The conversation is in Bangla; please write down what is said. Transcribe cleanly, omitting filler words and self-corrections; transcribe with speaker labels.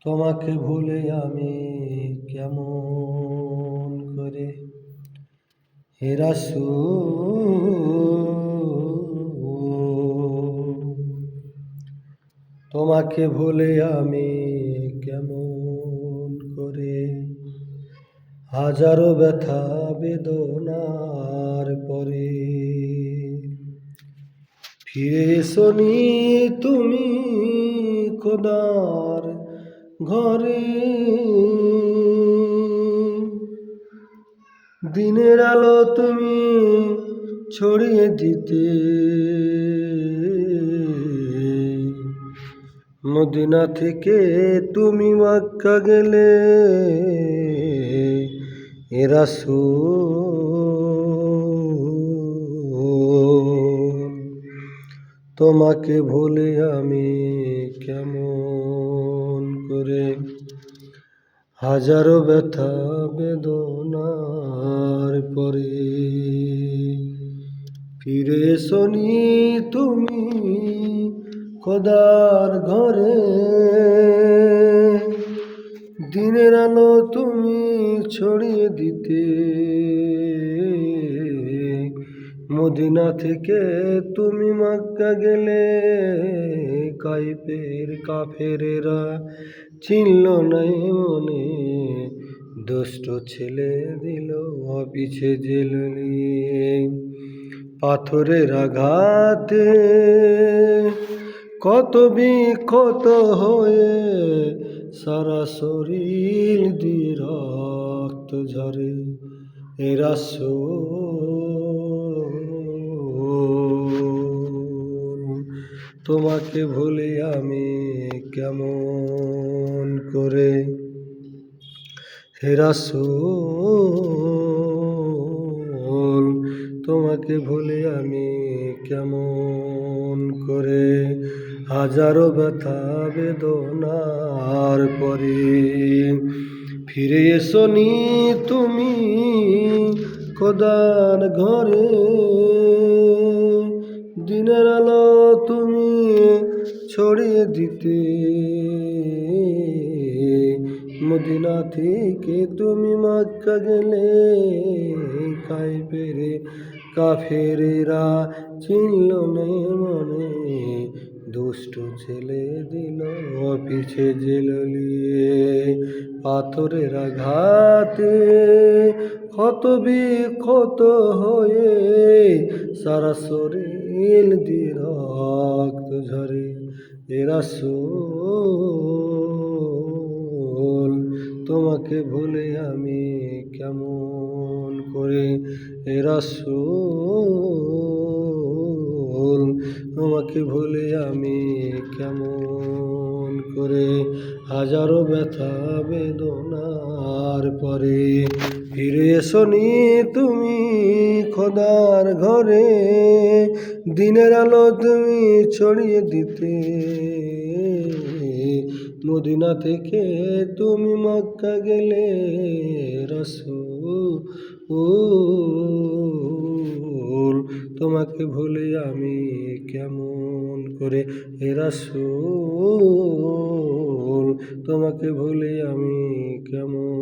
Speaker 1: তোমাকে ভুলে আমি কেমন করে হে রাসূল, তোমাকে ভুলে আমি কেমন করে হাজারো ব্যথা বেদনার পরে ফিরে এসোনি তুমি খোদার ঘরে, দিনের আলো তুমি ছড়িয়ে দিতে মদিনা থেকে তুমি মক্কা গেলে হে রাসূল, তোমাকে ভুলে আমি কেমন করে হাজারো ব্যথা বেদনার পরে ফিরে এসোনি তুমি খোদার ঘরে, দিনের আলো তুমি ছড়িয়ে দিতে মদিনা থেকে তুমি মক্কা গেলে কাফেরেরা চিনল নাই মনে, দুষ্ট ছেলে দিল পিছে জেল নিয়ে, পাথরের আঘাতে কত বিক্ষত হয়ে সারা শরীর দিয়ে রক্ত ঝরে হে রাসূল, তোমাকে ভুলে আমি কেমন করে হে রাসূল, তোমাকে ভুলে আমি কেমন করে হাজারো ব্যথা বেদনার পরে ফিরে এসোনি তুমি খোদার ঘরে, দিনের আলো তুমি ছড়িয়ে দিতে মদিনা থেকে তুমি মক্কা গেলে কাফেরেরা চিনল নাই মনে, দুষ্ট ছেলে দিল পিছে জেল নিয়ে, পাথরের আঘাতে ক্ষত বিক্ষত হয়ে সারা শরীর দিয়ে রক্ত ঝরে হে রাসূল, তোমাকে ভুলে আমি কেমন করে হে রাসূল, তোমাকে ভুলে আমি কেমন করে হাজারো ব্যথা বেদনার পরে ফিরে এসোনি তুমি খোদার ঘরে, দিনের আলো তুমি ছড়িয়ে দিতে মদিনা থেকে তুমি মক্কা গেলে রাসূল, তোমাকে ভুলে আমি কেমন করে হে রাসূল, তোমাকে ভুলে আমি কেমন